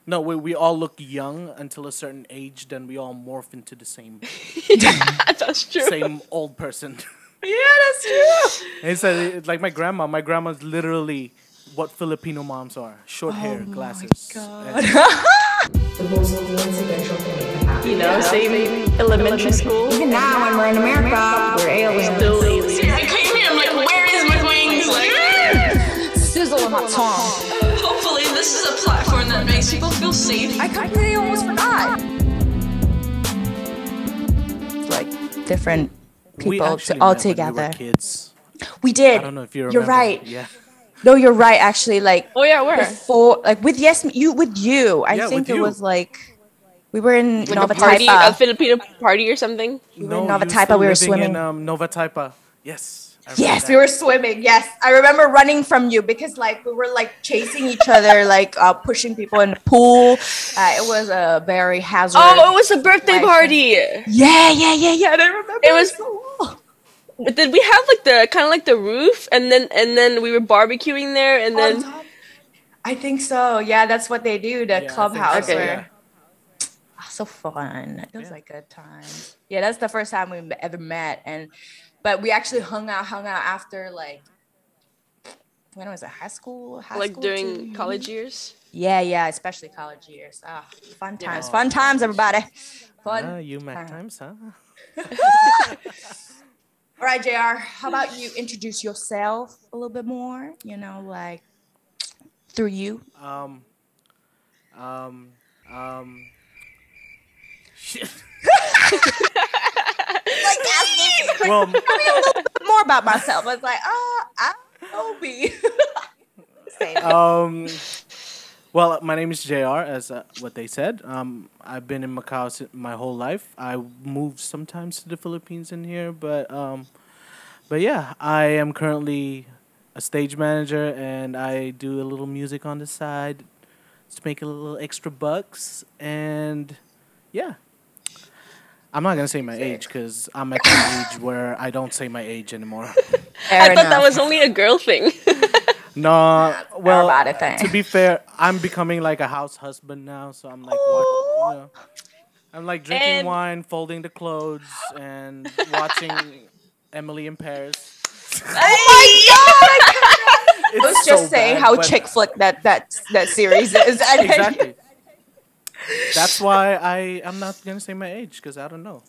No, we all look young until a certain age, then we all morph into the same Yeah, that's true. same old person. Yeah, that's true. It's like my grandma. My grandma's literally what Filipino moms are: short hair, glasses. God. The most coincidental thing about You know, same elementary school. Even now, when we're in America, we're aliens. Still aliens. I came here, I'm like, where is my wings? Like, Sizzle in my tongue. hopefully this is a platform that makes people feel safe. I completely almost forgot. Like different We people actually all met when we were together. kids. We did. I don't know if you remember. You're right. Yeah. No, you're right. Actually, like Oh yeah, where? before, like with you. I Yeah, think with it you. was like we were in Like Nova a party, a Taipa. Filipino party or something. We were No, in Nova you Taipa. still We were living swimming. in Nova Taipa. Yes. I remember Yes, that. we were swimming. Yes, I remember running from you because like we were like chasing each other, like pushing people in the pool. It was a very hazardous. Oh, it was a birthday Like- party. Yeah. And I remember It was- so well. Did we have like the kind of like the roof, and then we were barbecuing there, and On then top. I think so. Yeah, that's what they do. The Yeah, I think clubhouse. so, Okay. Where... Oh, so fun. It was like good times. Yeah, that's the first time we ever met, but we actually hung out after like when was it? High school. like school during too? college years. Yeah, especially college years. Ah, fun Yeah. times, everybody. Fun. You Mac times. times, huh? All right, JR, how about you introduce yourself a little bit more? You know, like through you. Shit. Like asking me Well, more about myself. I was like, I'm Obi. well, my name is JayR, as what they said. I've been in Macau my whole life. I moved sometimes to the Philippines in here, but yeah, I am currently a stage manager, and I do a little music on the side to make a little extra bucks. And yeah, I'm not gonna say my age because I'm at the age where I don't say my age anymore. I thought that was only a girl thing. No, well, about it then. to be fair, I'm becoming like a house husband now, so I'm like, what, you know, I'm like drinking And- wine, folding the clothes, and watching Emily in Paris. I was It's just so saying bad, how but- chick flick that series is. Exactly. That's why I'm not gonna say my age because I don't know.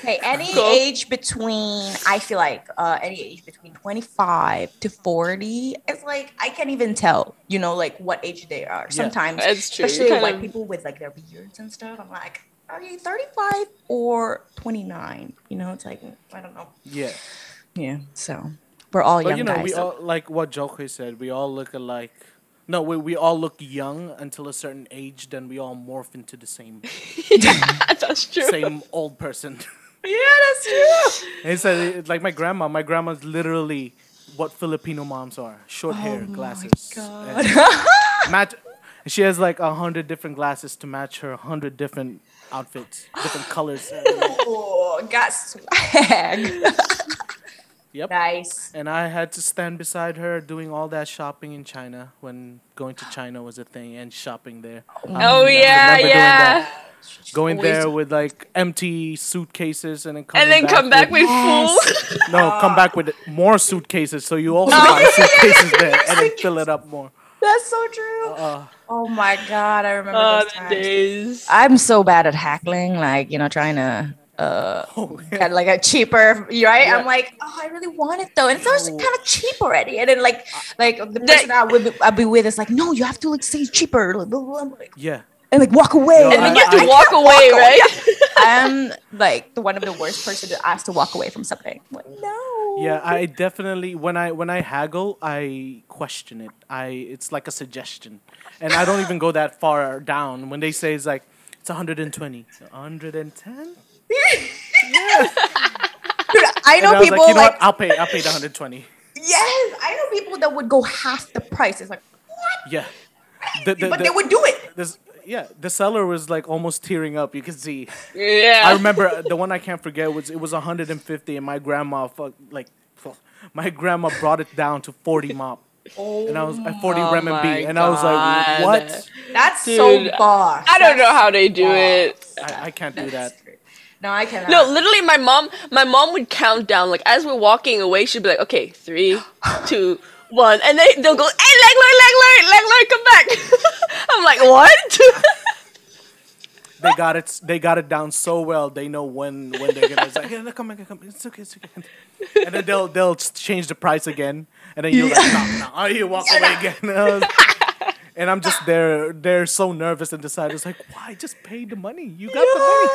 Hey, any Cool. age between, I feel like any age between 25 to 40, it's like I can't even tell, you know, like what age they are. Sometimes, That's true. especially Kind white of- people with like their beards and stuff. I'm like, are you 35 or 29? You know, it's like I don't know. Yeah, Yeah, so we're all but young you know, guys. we all like what JayR said. We all look alike. No, we all look young until a certain age, then we all morph into the same That's true. same old person. Yeah, that's true. It's like my grandma. My grandma's literally what Filipino moms are: short hair, glasses. God. And match. She has like 100 different glasses to match her 100 different outfits, different colors. Oh, got swag. Yep. Nice. And I had to stand beside her doing all that shopping in China when going to China was a thing and shopping there. Oh I yeah, remember doing yeah. that. Going there with like empty suitcases and then And then come back with full. no, come back with more suitcases. So you also buy suitcases there and then fill it up more. That's so true. Oh my God, I remember Oh, those the times. days. I'm so bad at hackling, like, you know, trying to get like a cheaper, right? Yeah. I'm like, oh, I really want it though. And it's always kind of cheap already. And then like the person I'll be with is like, no, you have to like say cheaper. Like, blah, blah, blah. Yeah. And like walk away. Yo, And then I- you have to I walk away, right? I'm like the one of the worst person to ask to walk away from something. I'm like, no. Yeah, I definitely when I haggle, I question it. It's like a suggestion, and I don't even go that far down. When they say it's like it's 120, 110. Dude, I And know I was people like, you know like, what? I'll pay the 120. yes, I know people that would go half the price. It's like, what? Yeah. But they would do it. The seller was like almost tearing up. You can see. Yeah. I remember the one I can't forget was 150, and my grandma my grandma brought it down to 40 mop. And I was at 40 Oh renminbi, my and I was like, God. what? That's Dude, so boss. I don't know That's how they do it. boss. I can't do that. No, I cannot. No, literally, my mom would count down. Like as we're walking away, she'd be like, "Okay, 3, 2, 1," and they'll go, "Hey, leg, come back!" I'm like, "What?" They got it down so well. They know when they're gonna. It's like, yeah, come. It's okay. And then they'll change the price again, and then you're like, no. Oh, you walk away again. And I'm just there. They're so nervous and decide. It's like, why? Just pay the money. You got the money.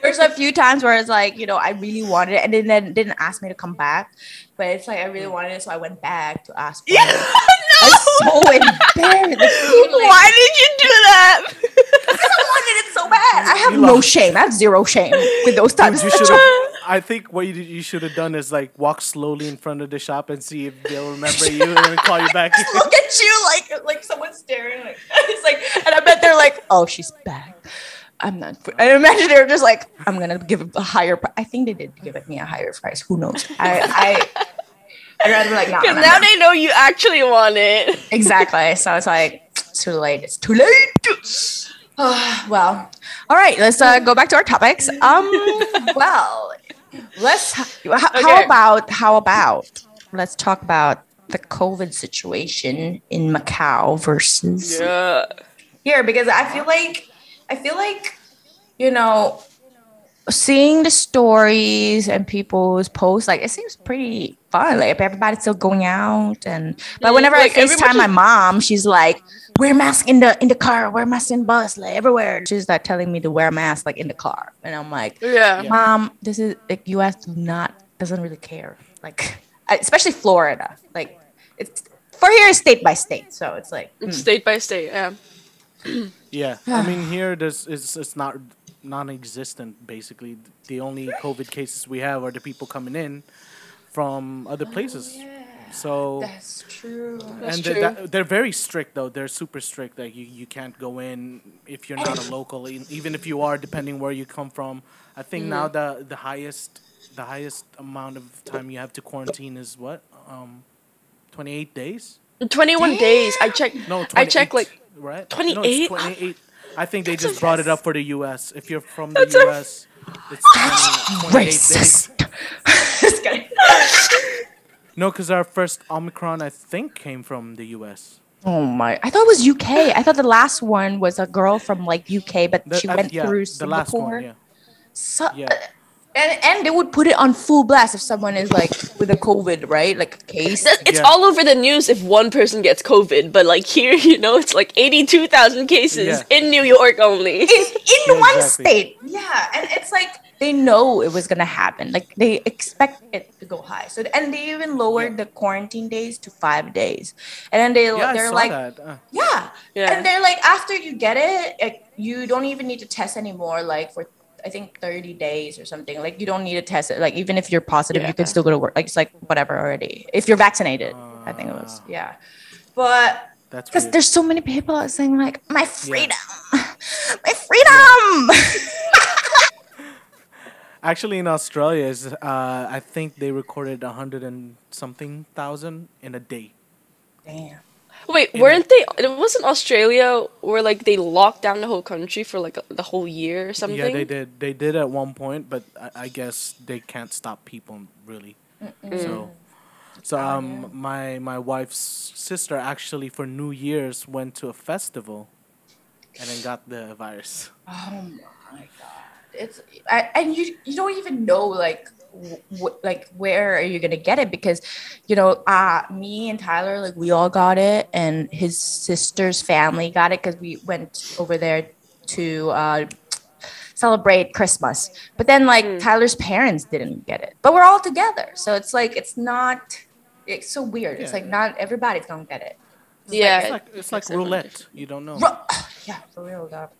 There's a few times where it's like, I really wanted it, and then didn't ask me to come back. But it's like I really wanted it, so I went back to ask for it. No! I'm so embarrassed. Why did you do that? Because I wanted it so bad. I have no shame. I have zero shame with those types Dude, of you stuff. I think what you should have done is like walk slowly in front of the shop and see if they'll remember you and then call you back. Look at you like someone's staring. Like it's like, and I bet they're like, "Oh, she's back." I'm not. I imagine they're just like, "I'm gonna give it a higher price." I think they did give it me a higher price. Who knows? I'd rather be like, "No." Because now they know you actually want it. Exactly. So it's like, it's too late. It's too late. Well, all right. Let's go back to our topics. Well, how about let's talk about the COVID situation in Macau versus here, because I feel like seeing the stories and people's posts, like it seems pretty fun. Like everybody's still going out, but whenever I FaceTime my mom, she's like, "Wear mask in the car, wear mask in bus, like everywhere." She's like telling me to wear a mask like in the car, and I'm like, "Mom, this is like U.S. doesn't really care, like especially Florida, like it's for here is state by state, so it's like State by state, yeah." Yeah, I mean here it's not non-existent. Basically, the only COVID cases we have are the people coming in from other places. So that's true. They're very strict though. They're super strict. Like you can't go in if you're not a local. Even if you are, depending where you come from. I think now the highest amount of time you have to quarantine is what 28 days. 21 days. I checked. No, 28, I checked like right. 28. No, it's 28. I think they just brought it up for the U.S. If you're from the U.S., it's 28 days. Racist. No, because our first Omicron, I think, came from the U.S. Oh my! I thought it was UK. I thought the last one was a girl from like UK, but she went through Singapore. The last one, yeah. So, and they would put it on full blast if someone is like with a COVID, right? Like a case. It's all over the news if one person gets COVID, but like here, it's like 82,000 cases in New York only. In one state. Yeah, and it's like they know it was gonna happen. Like they expect it to go high. So and they even lowered the quarantine days to 5 days. And then they're like, and they're like, after you get it, you don't even need to test anymore. Like for I think 30 days or something. Like you don't need to test it. Like even if you're positive, you can still go to work. Like it's like whatever already. If you're vaccinated, I think it was But because there's so many people saying like my freedom, my freedom. Actually, in Australia, I think they recorded 100 and something thousand in a day. Damn. Wait, weren't they? It wasn't Australia where like they locked down the whole country for like the whole year or something. Yeah, they did. They did at one point, but I guess they can't stop people really. So my wife's sister actually for New Year's went to a festival, and then got the virus. Oh my god! And you don't even know like where are you gonna get it, because me and Tyler, like we all got it, and his sister's family got it because we went over there to celebrate Christmas, but then like Tyler's parents didn't get it, but we're all together, so it's like it's so weird. It's like not everybody's gonna get it. It's like roulette. You don't know. Yeah, for real, God.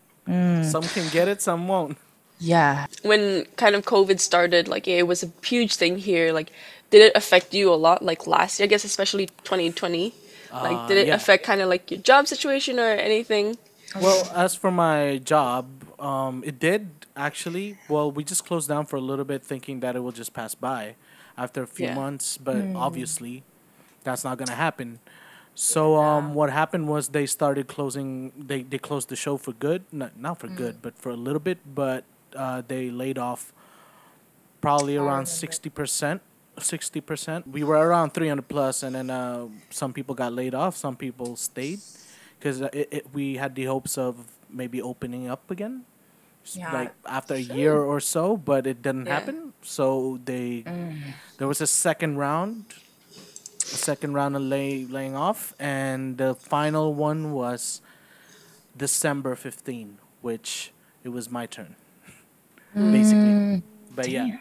Some can get it, some won't. Yeah. When kind of COVID started, like it was a huge thing here. Like, did it affect you a lot? Like last year, I guess, especially 2020. Like, did it affect kind of like your job situation or anything? Well, as for my job, it did actually. Well, we just closed down for a little bit, thinking that it will just pass by after a few months. But obviously, that's not gonna happen. So what happened was they started closing. They closed the show for good. Not for good, but for a little bit. But they laid off probably around 60%. 60%. We were around 300 plus, and then some people got laid off. Some people stayed because we had the hopes of maybe opening up again, like after a year or so, but it didn't happen. So there was a second round of laying off, and the final one was December 15, which it was my turn, basically. But yeah,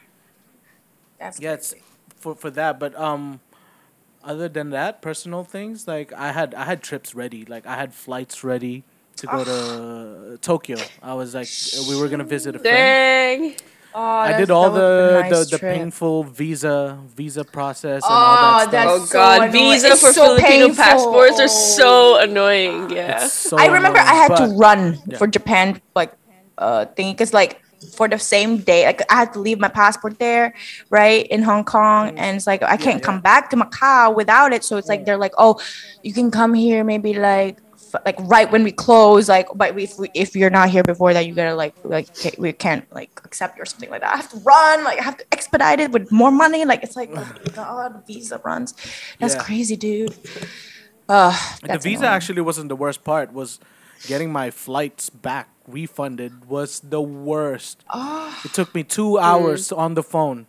That's it's for that. But other than that, personal things like I had trips ready, like I had flights ready to go to Tokyo. I was like, we were gonna visit a friend. Dang. Oh, I did all the painful visa process and all that stuff. Oh God, visa for Filipino passports are so annoying. Yeah, So I remember annoying, I had to but- run for Japan thingy because like for the same day, like I had to leave my passport there, right, in Hong Kong, and it's like I can't come back to Macau without it. So it's like they're like, oh, you can come here maybe like right when we close, like, but if you're not here before that, you gotta like we can't like accept you or something like that. I have to run, like I have to expedite it with more money. Like it's like, oh my God, visa runs. That's crazy, dude. The That's visa annoying. actually wasn't the worst part. Was getting my flights back refunded was the worst. It took me 2 hours on the phone,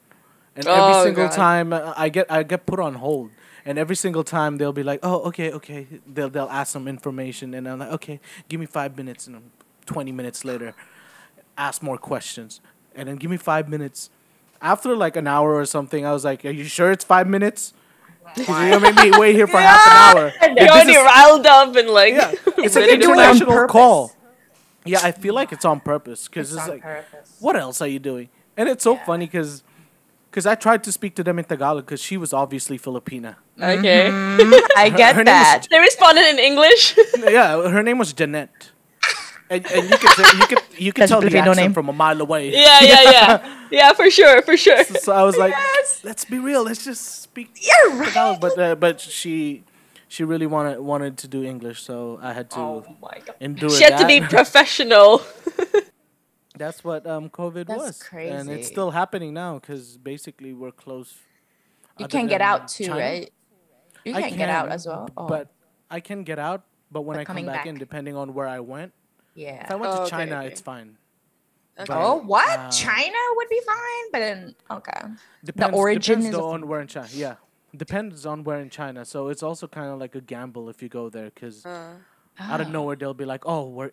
and every single time I get put on hold. And every single time they'll be like, "Oh, okay." They'll ask some information, and I'm like, "Okay, give me 5 minutes." And 20 minutes later, ask more questions, and then give me 5 minutes. After like an hour or something, I was like, "Are you sure it's 5 minutes? Because you're gonna make me wait here for half an hour." you're already riled up and like It's an ready to international purpose. call. Yeah, I feel like it's on purpose because it's on like, purpose. what else are you doing? And it's so funny because I tried to speak to them in Tagalog because she was obviously Filipina. Okay. I get her name that. They responded in English. Yeah, her name was Jeanette. And you could That's tell the Filipino accent name. from a mile away. Yeah, for sure. So I was like, let's be real. Let's just speak Tagalog. But she really wanted to do English, so I had to Oh my God. endure She had to that. be professional. That's what COVID That's was, and it's crazy. still happening now because basically we're closed. You other can get than out too, China. right? You I can get out as well. Oh, But I can get out, but when But I come coming back in, back. depending on where I went, yeah. if I went to Oh, okay, China, okay. it's fine. Okay. But, Oh, what? China would be fine, but then okay. Depends, origin depends is though on where in China. Yeah, depends on where in China. So it's also kind of like a gamble if you go there because out of nowhere they'll be like, oh, we're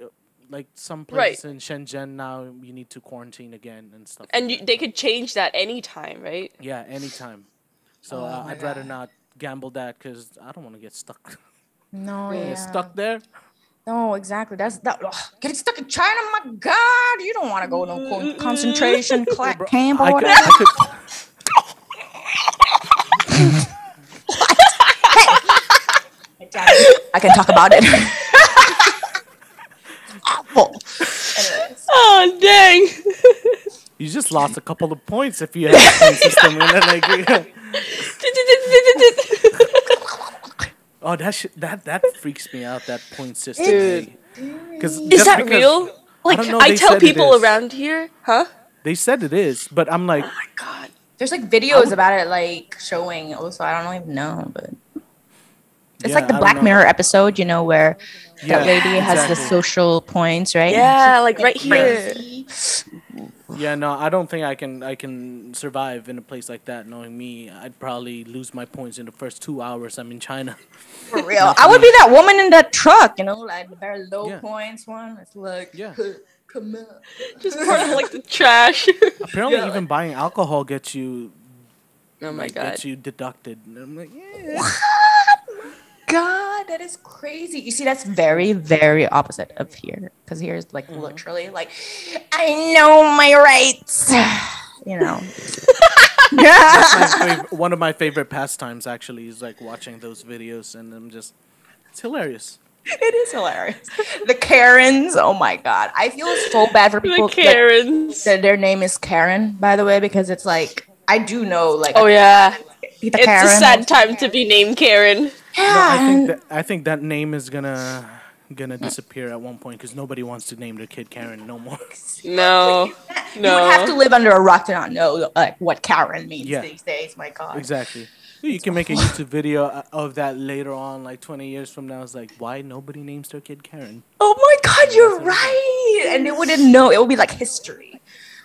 like some places in Shenzhen now you need to quarantine again and stuff. And like that. they could change that anytime, right? Yeah, anytime. So I'd rather not gamble that because I don't want to get stuck. No, Get yeah. stuck there. No, exactly. That's that. Getting stuck in China, my God, you don't want to go no concentration camp or I whatever. could I can talk about it. Awful. Anyways. Oh dang! You just lost a couple of points if you had a point system. And then like, oh, that freaks me out. That point system. Dude. Is that real? Like don't know, I they tell said it people is. around here, huh? They said it is, but I'm like, God. There's like videos about it, like showing. Also, I don't even know, but it's yeah, like the I don't Black know. Mirror episode, you know, where Yeah, that lady has the exactly. social points, right? Yeah, like right here. Yeah, no, I don't think I can survive in a place like that. Knowing me, I'd probably lose my points in the first 2 hours I'm in China. For real. I would be that woman in that truck, you know, like the very low Yeah. points one. It's like, Yeah. come on. Just part of like the trash. Apparently, even buying alcohol gets you Oh my God. gets you deducted. And I'm like, yeah. God, that is crazy. You see, that's very, very opposite of here. Because here is like literally like, I know my rights. You know. One of my favorite pastimes actually is like watching those videos, and it's hilarious. It is hilarious. The Karens, oh my God. I feel so bad for people The Karens. that their name is Karen, by the way, because it's like, I do know, like, Oh yeah. the It's Karen. a sad time to be named Karen. Yeah. I think that name is gonna disappear at one point because nobody wants to name their kid Karen no more. No. You would have to live under a rock to not know like what Karen means Yeah. these days. My God. Exactly. You can make a YouTube video of that later on, like 20 years from now. It's like, why nobody names their kid Karen? Oh my God, you're right. And they wouldn't know. It would be like history.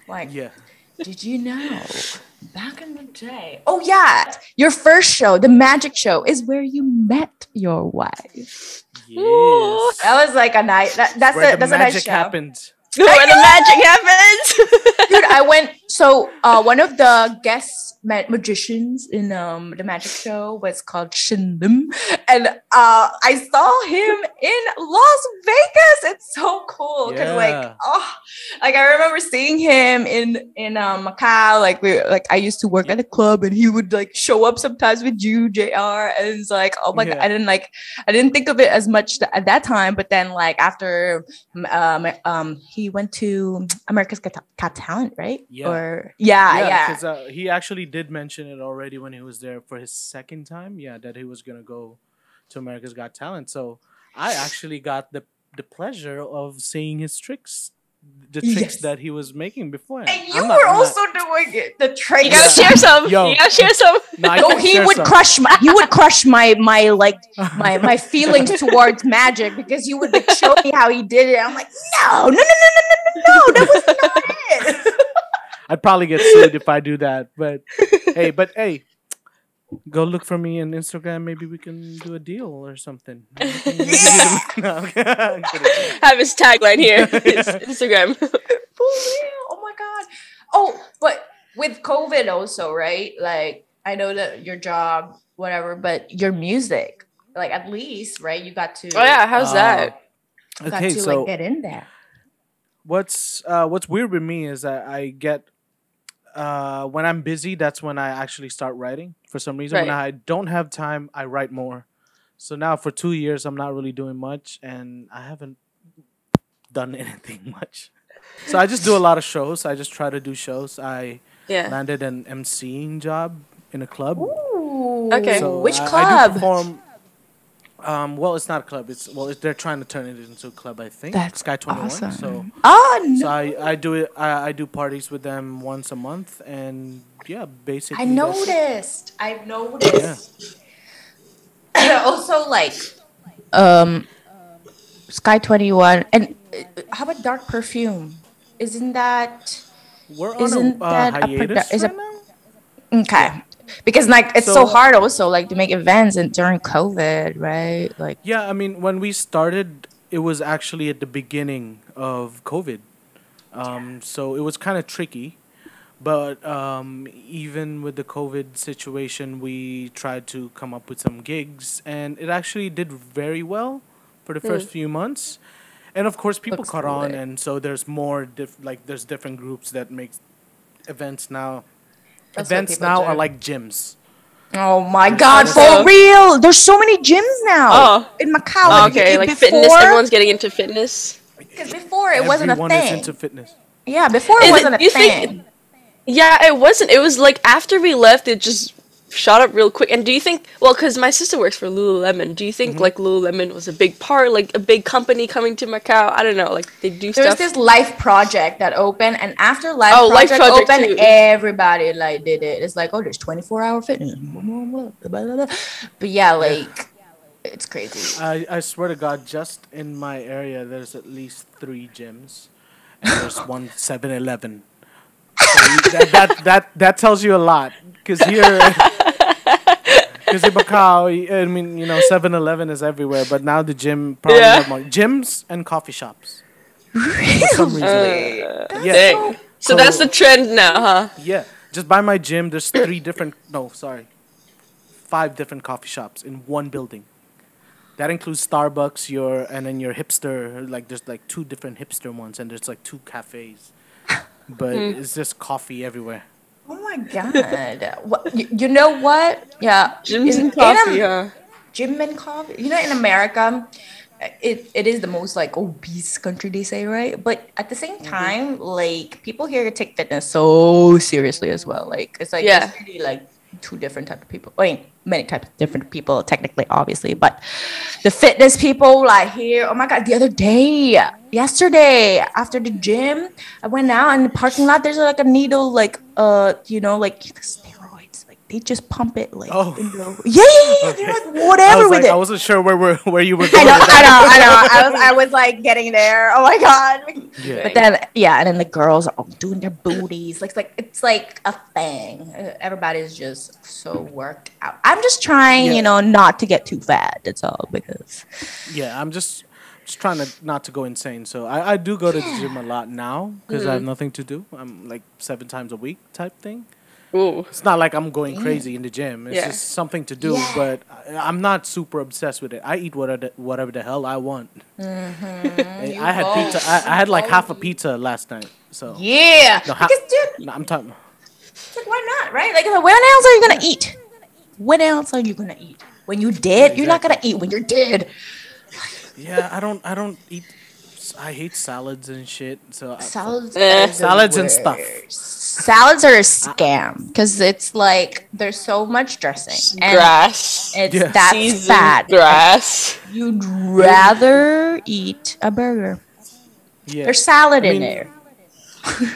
Like, Yeah. did you know back in the day? Oh yeah, your first show, the magic show, is where you met your wife. Yes. That was like a nice. That's Where a the nice magic show. happened. Where the magic happens. Dude, I went. So one of the guest magicians in the magic show was called Shin Lim, and I saw him in Las Vegas. It's so cool because like I remember seeing him in Macau. Like I used to work at a club, and he would like show up sometimes with you, JR, and it's like, oh my God, I didn't think of it as much at that time, but then like after he went to America's Got Talent, right? Yeah. Because he actually did mention it already when he was there for his second time. Yeah, that he was gonna go to America's Got Talent. So I actually got the pleasure of seeing his tricks, the tricks that he was making before. And you were also doing it. The tricks. You gotta share some. You gotta share some. No, he would crush my my feelings towards magic because he would like show me how he did it. I'm like, no, that was not it. I'd probably get sued if I do that. But hey, go look for me on Instagram. Maybe we can do a deal or something. No, I'm kidding. Have his tagline here. His Instagram. For real. Oh my God. Oh, but with COVID also, right? Like I know that your job, whatever, but your music, like at least, right? You got to. Oh yeah, how's that? Okay, so like, get in there. What's weird with me is that I get when I'm busy, that's when I actually start writing. For some reason, when I don't have time, I write more. So now for 2 years, I'm not really doing much, and I haven't done anything much. So I just do a lot of shows. I just try to do shows. I landed an emceeing job in a club. Ooh. Okay. So Which I club? do perform. Well, it's not a club. They're trying to turn it into a club. I think. That's Sky 21. awesome. So no. so I do it. I do parties with them once a month, and basically. I've noticed. Yeah. Also, like, Sky 21, and how about Dark Perfume? Isn't that? We're on a hiatus right now? Okay. Because like it's so hard also like to make events and during COVID, right? Like I mean when we started it was actually at the beginning of COVID. So it was kind of tricky. But even with the COVID situation we tried to come up with some gigs and it actually did very well for the first few months. And of course people caught on and so there's more there's different groups that make events now. Events now are like gyms. Oh my God, for real! There's so many gyms now in Macau. Okay, like fitness. Everyone's getting into fitness. Because before it wasn't a thing. Everyone is into fitness. Yeah, before it wasn't a thing. Yeah, it wasn't. It was like after we left, it just shot up real quick. And do you think, well, because my sister works for Lululemon, do you think like Lululemon was a big part, like a big company coming to Macau? I don't know, like they do stuff. There's this Life Project that opened, and after Life Project opened, everybody like did it. It's like, oh, there's 24-hour fitness. But yeah, like it's crazy. I swear to God, just in my area, there's at least 3 gyms, and there's one 7-Eleven. So that tells you a lot. Because here, because in Macau, I mean, 7-Eleven is everywhere, but now the gym probably have more gyms and coffee shops. Really? For some reason. So that's the trend now, huh? Yeah. Just by my gym, there's 5 different coffee shops in one building. That includes Starbucks, and then your hipster, like there's like 2 different hipster ones, and there's like 2 cafes. But it's just coffee everywhere. Oh my God! You know what? Yeah, gyms and coffee. Gym and coffee. In America, it is the most like obese country they say, right? But at the same time, like people here take fitness so seriously as well. Like it's like it's really like two different type of people. I mean, many types of different people, technically, obviously. But the fitness people, like here, oh my God, the other day, yesterday, after the gym, I went out in the parking lot. There's like a needle, like, you know, like the steroids. Like they just pump it, like, in the, yeah. Okay. They're like, whatever with it. I wasn't sure where you were I going. know, with that. I know. I was like getting there. Oh my God. Yeah. But then, yeah, and then the girls are all doing their booties. It's like a thing. Everybody's just so worked out. I'm just trying, you know, not to get too fat. That's all, because. Yeah, I'm just trying to not to go insane. So I do go to the gym a lot now because I have nothing to do. I'm like 7 times a week type thing. Ooh. It's not like I'm going crazy in the gym. It's just something to do, but I'm not super obsessed with it. I eat whatever the hell I want. I had pizza. I had like half a pizza last night. So Yeah. No, Because, dude, no, I'm talking. it's like, why not, right? Like, when else are you going to eat? When else are you going to eat? When you dead, you're not going to eat when you're dead. Yeah, I don't eat. I hate salads and shit. So Salads and stuff. Salads are a scam because it's like there's so much dressing. And Grass. that's Seasoned fat. grass. You'd rather eat a burger. Yeah. There's salad in there.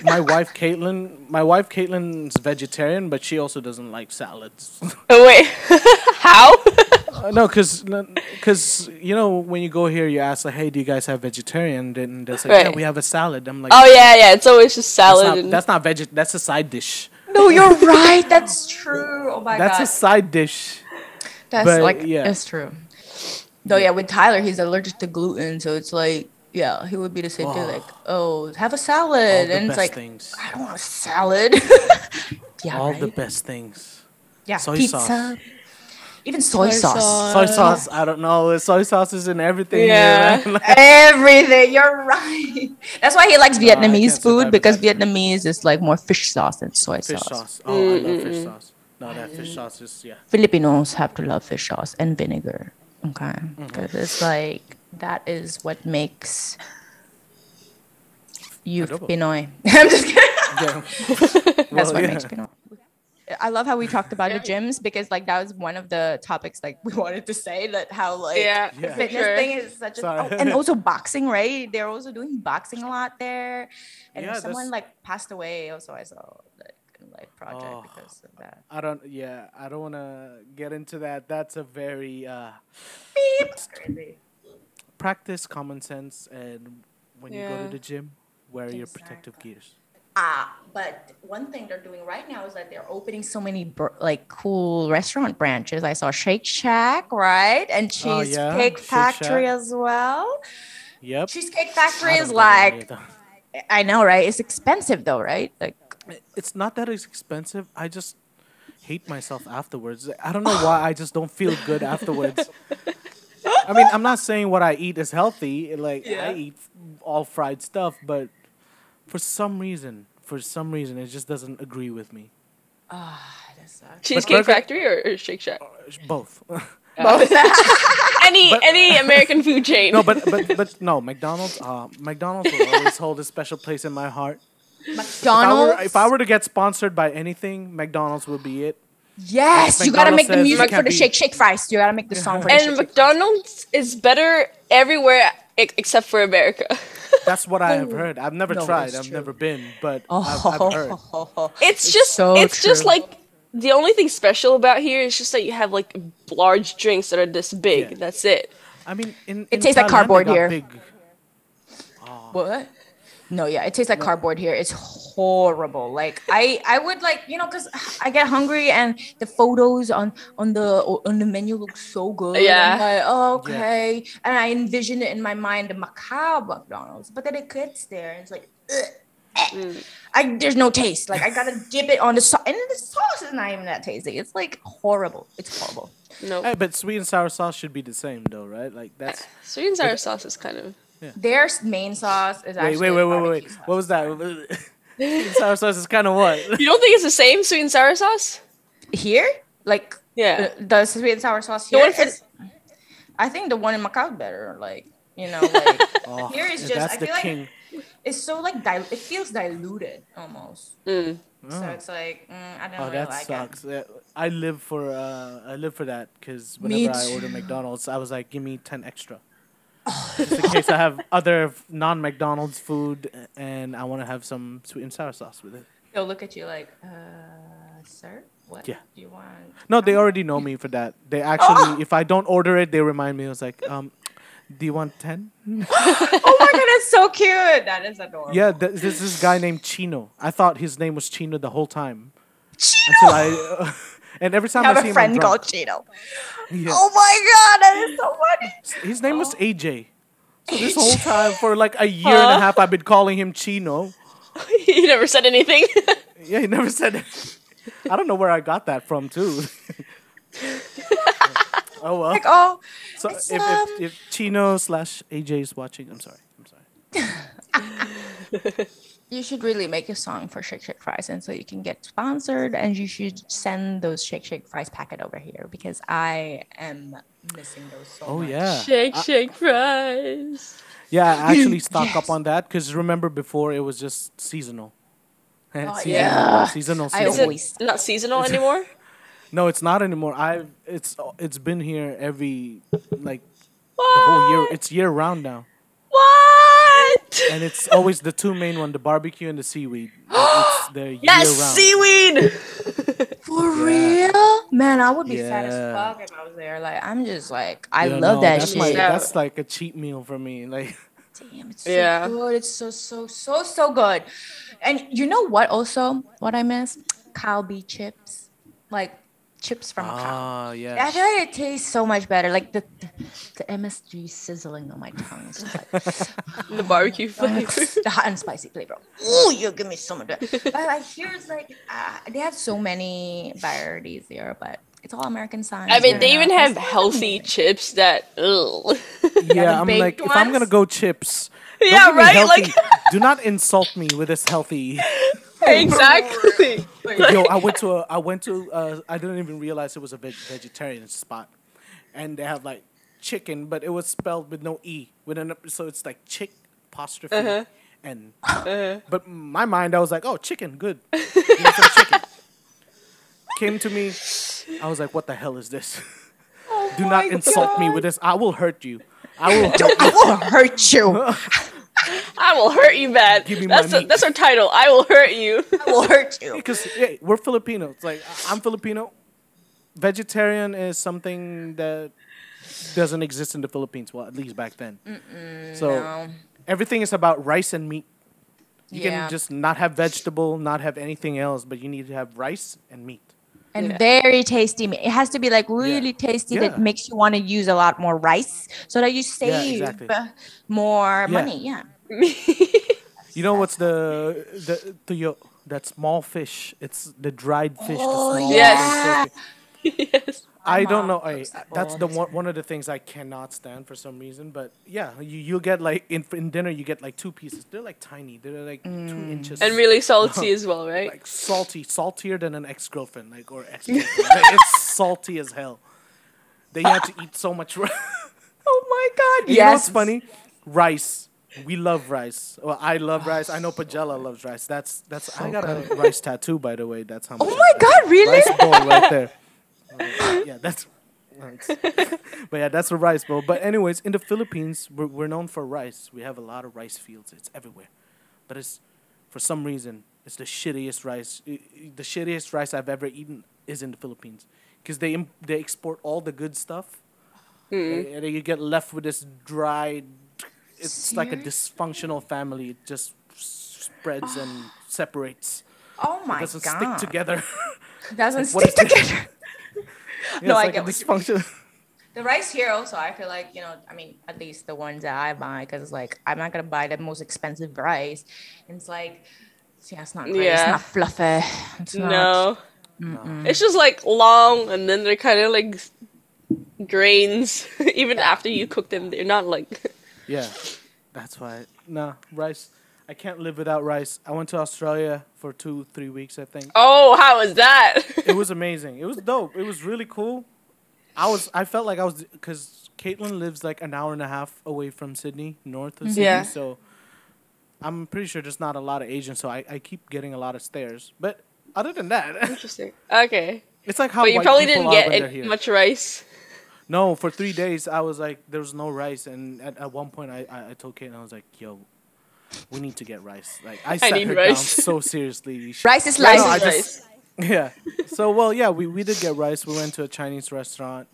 My wife Caitlin's vegetarian, but she also doesn't like salads. Oh, wait. How? No, because you know when you go here, you ask like, "Hey, do you guys have vegetarian?" Then they say, Right. "Yeah, we have a salad." I'm like, Oh, yeah. It's always just salad. That's not veg. That's a side dish. No, you're right. That's true. Oh my That's God. a side dish. That's but, like, yeah. it's true. No, yeah, with Tyler, he's allergic to gluten. So it's like, yeah, he would be the same thing. Like, oh, have a salad. All the And it's best like, things. I don't want a salad. Yeah, All right? the best things. Yeah, soy pizza. sauce. Even soy sauce. Soy sauce. I don't know. Soy sauce is in everything. Yeah. Here, man. Everything. You're right. That's why he likes I can't Vietnamese food, survive because without Vietnamese is like more fish sauce than soy Fish sauce. sauce. Oh, I love fish sauce. No, that fish sauce is Filipinos have to love fish sauce and vinegar. Okay. Because it's like, that is what makes you Adobo. Pinoy. I'm just kidding. Yeah. That's Well, what yeah. makes Pinoy. I love how we talked about the gyms, because like that was one of the topics like we wanted to say, that how like Yeah, the Yeah. fitness sure. thing is such a Sorry. and also boxing, right? They're also doing boxing a lot there, and Yeah, someone that's- like passed away. Also, I saw like in Life Project Oh. because of that. I don't want to get into that. That's a very Crazy. practice common sense, and when you go Yeah. to the gym, wear your protective gears. But one thing they're doing right now is that they're opening so many like cool restaurant branches. I saw Shake Shack, right? And Oh, Cheesecake Shake Factory Shack. as well. Yep. Cheesecake Factory I is don't go to any like, of them. I know, right? It's expensive though, right? Like, It's not that it's expensive. I just hate myself afterwards. I don't know why. I just don't feel good afterwards. I mean, I'm not saying what I eat is healthy. Like I eat all fried stuff, but for some reason, it just doesn't agree with me. that sucks. Cheesecake burger- Factory or Shake Shack? Both. Any American food chain. No, but no, McDonald's. McDonald's will always hold a special place in my heart. McDonald's. If I were to get sponsored by anything, McDonald's would be it. Yes, you gotta McDonald's make the says music it for can't the be- Shake Fries. You gotta make the song for the And Shake McDonald's is better everywhere except for America. That's what I have heard. I've never No, tried. it's I've true. never been, but I've heard. It's just so just true. like the only thing special about here is just that you have like large drinks that are this big. Yeah. That's it. I mean, in tastes like Thailand, cardboard they got here. Big. What? No, yeah, it tastes like cardboard here. It's horrible. Like I would like, because I get hungry and the photos on the menu look so good. Yeah. I'm like, oh, okay. And I envision it in my mind, the Macau McDonald's, but then it gets there and it's like, there's no taste. Like I gotta dip it on the sauce, and the sauce is not even that tasty. It's like horrible. It's horrible. No. Hey, but sweet and sour sauce should be the same, though, right? Like that's. Sweet and sour sauce is kind of Their main sauce is actually Wait. barbecue sauce. What was that? Sweet and sour sauce is kind of what? You don't think it's the same sweet and sour sauce? Here? Like Yeah. the sweet and sour sauce The here. one for- I think the one in Macau is better. Like, like Oh, here is and just that's I the feel like king. it's so like it feels diluted almost. So it's like I don't Oh, really that like sucks. I live for that because Me whenever I order too. McDonald's, I was like, give me 10 extra. Just in case I have other non-McDonald's food and I want to have some sweet and sour sauce with it. They'll look at you like, sir, what Yeah. do you want? No, they already know me for that. They actually, if I don't order it, they remind me. I was like, do you want 10? Oh my god, that's so cute. That is adorable. Yeah, there's this guy named Chino. I thought his name was Chino the whole time. Chino. Until I, and every time I have I see a him, friend I'm called drunk. Chino. Yeah. Oh my god, that is so funny. His name was AJ. So this whole time, for like a year and a half, I've been calling him Chino. You never said anything. Yeah, he never said it. I don't know where I got that from, too. Oh, well. Like, oh, So it's, if Chino / AJ is watching, I'm sorry. you should really make a song for Shake Shake Fries, and so you can get sponsored, and you should send those Shake Shake Fries packet over here because I am missing those so Oh, much. yeah. Shake fries. Yeah, I actually stock Yes. up on that because remember before it was just seasonal. Oh, yeah. Seasonal. I Is always- it not seasonal anymore? No, it's not anymore. It's been here every like the What? whole year. It's year round now, What? and it's always the two main one: the barbecue and the seaweed. It's the Yes, year round. seaweed. For real? Man, I would be sad as Yeah. fuck if I was there. Like, I'm just like, I Yeah, love no, that that's shit. That's like a cheat meal for me. Like, Damn, it's so Yeah. good. It's so good. And you know what also, what I miss? Kalbi chips. Like, chips from Macau. yeah. I feel like it tastes so much better. Like, the MSG sizzling on my tongue. It's just like, The barbecue flavor. the hot and spicy flavor. Ooh, you give me some of that. But like here's like they have so many varieties here, but it's all American signs. I mean, they you know? even have It's healthy chips that. Ugh. Yeah, I'm baked like, if I'm gonna ones? go chips, don't Yeah, give me right? healthy. Like- Do not insult me with this healthy. Exactly. Yo, I didn't even realize it was a vegetarian spot, and they have like chicken, but it was spelled with no e, so it's like chick apostrophe and. But in my mind, I was like, oh, chicken, good. Give me some chicken. Came to me, I was like, what the hell is this? Do not insult me with this. I will hurt you. I will hurt you. I will hurt you. I will hurt you bad. Give me my meat. That's our title. I will hurt you. I will hurt you. Because we're Filipinos. Like, I'm Filipino. Vegetarian is something that doesn't exist in the Philippines. Well, at least back then. So No. everything is about rice and meat. You Yeah. can just not have vegetable, not have anything else, but you need to have rice and meat. And very tasty. It has to be like really tasty Yeah. that makes you want to use a lot more rice so that you save exactly. more Yeah. money. Yeah. You know what's the tuyo? That small fish. It's the dried fish. Oh, the small yes. fish. Yes. I don't mom know. cooks that That's all the one of the things I cannot stand for some reason. But yeah, you get like in dinner you get like two pieces. They're like tiny. They're like 2 inches. And really salty as well, right? like saltier than an ex-girlfriend, like or ex-girlfriend. Like, it's salty as hell. They have to eat so much rice. Oh my God. You know what's funny? Rice. We love rice. Well, I love rice. I know Pajella loves rice. That's. I got a rice tattoo, by the way. That's how much. Oh my God, really? Rice bowl right there. Yeah, that's. But yeah, that's a rice bowl. But anyways, in the Philippines, we're known for rice. We have a lot of rice fields. It's everywhere. But it's for some reason it's the shittiest rice. The shittiest rice I've ever eaten is in the Philippines because they export all the good stuff, and then you get left with this dried. It's like a dysfunctional family. It just spreads and separates. Oh my It doesn't God. stick together. Doesn't What stick is this? together. Yeah, No, it's I like get a what you dysfunctional. The rice here also, I feel like, I mean, at least the ones that I buy, because like, I'm not going to buy the most expensive rice. And it's like, yeah, it's not great. It's Yeah. not fluffy. It's not. No. It's just like long, and then they're kind of like grains. Even after you cook them, they're not like. Yeah, that's why. Nah, rice. I can't live without rice. I went to Australia for 2-3 weeks, I think. Oh, how was that? It was amazing. It was dope. It was really cool. I felt like I was, because Caitlin lives like an hour and a half away from Sydney, north of Sydney. Yeah. So I'm pretty sure there's not a lot of Asians, so I keep getting a lot of stares. But other than that, Interesting. Okay. It's like how But you white probably people didn't are get when they're here. much rice. No, for 3 days I was like, there was no rice, and at one point I told Kate, and I was like, yo, we need to get rice. Like I sat need her rice. down so seriously. Rice is Rice life. is rice. Yeah. So well, yeah, we did get rice. We went to a Chinese restaurant.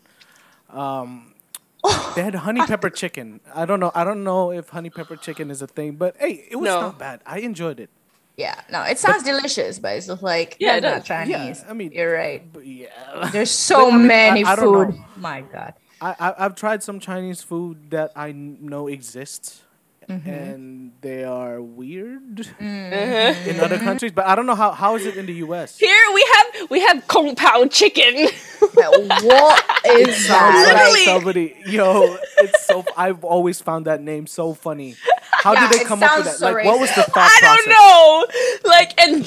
They had honey pepper chicken. I don't know if honey pepper chicken is a thing, but hey, it was No. not bad. I enjoyed it. Yeah, no, it sounds delicious, but it's just like Yeah, it that's not does. Chinese. Yeah, I mean, you're right. But yeah. There's so But, I mean, many I don't food. know. My God. I've tried some Chinese food that I know exists, and they are weird in other countries. But I don't know how is it in the U.S. Here we have Kung Pao chicken. What is that? Literally. Somebody, yo, it's so. I've always found that name so funny. How Yeah, did they it come up with that? sounds so Like, what was the racist. thought I process? don't know. Like, and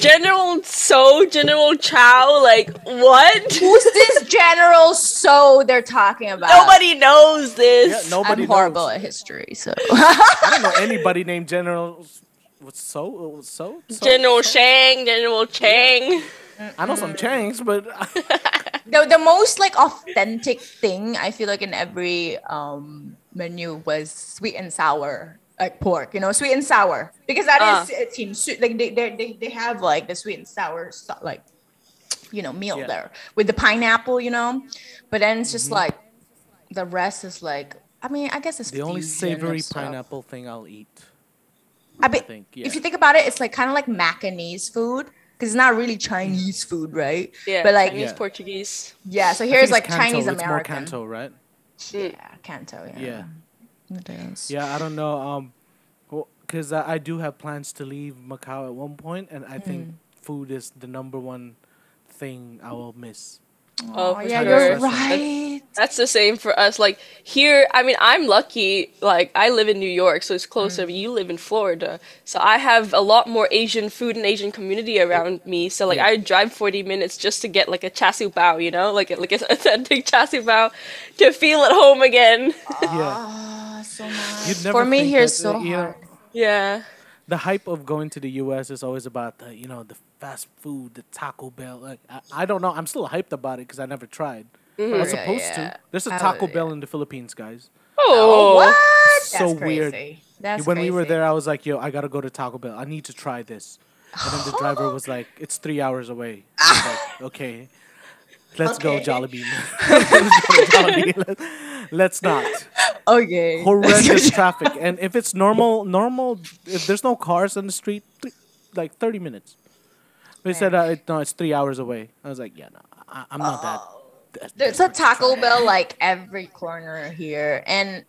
General Chow, like, what? Who's this General So they're talking about? Nobody knows this. Yeah, nobody I'm horrible knows. at history, so I don't know anybody named General. What's so? General Shang, General Chang. I know some Changs, but the most like authentic thing I feel like in every menu was sweet and sour, like pork, sweet and sour, because that is team sweet. Like they have like the sweet and sour like meal Yeah. there with the pineapple, but then it's just like the rest is like, I mean, I guess it's the only fusion of savory stuff. pineapple thing I'll eat. I bet think, yeah. if you think about it, it's like kind of like Macanese food because it's not really Chinese food, right? Yeah, but like Chinese, Yeah. Portuguese. yeah, so I here's think like it's Canto. Chinese It's more American. Canto, right? Yeah, Canto. Yeah. It is. Yeah, I don't know. Because I do have plans to leave Macau at one point, and I think food is the number one thing I will miss. Oh, Oh for yeah, sure. you're That's- right. That's the same for us. Like here, I mean, I'm lucky. Like I live in New York, so it's closer. You live in Florida, so I have a lot more Asian food and Asian community around me. So like Yeah. I drive 40 minutes just to get like a char siu bao, like an authentic char siu bao, to feel at home again. Yeah. Ah, so nice. You'd never For me, think here that, it's so hard. Yeah. The hype of going to the U.S. is always about the fast food, the Taco Bell. Like I don't know. I'm still hyped about it because I never tried. I was Yeah, supposed yeah. to. There's a I Taco would- Bell in the Philippines, guys. Oh, What? So That's weird. crazy. That's When we were crazy. there, I was like, "Yo, I gotta go to Taco Bell. I need to try this." And then the driver was like, "It's 3 hours away." I was like, "Okay, let's go, Okay. Jollibee." Let's go, Jollibee. Let's not. Okay. Horrendous traffic, and if it's normal, if there's no cars on the street, like 30 minutes. They said, "No, it's 3 hours away." I was like, "Yeah, no, I'm not that." There's a Taco Bell like every corner here, and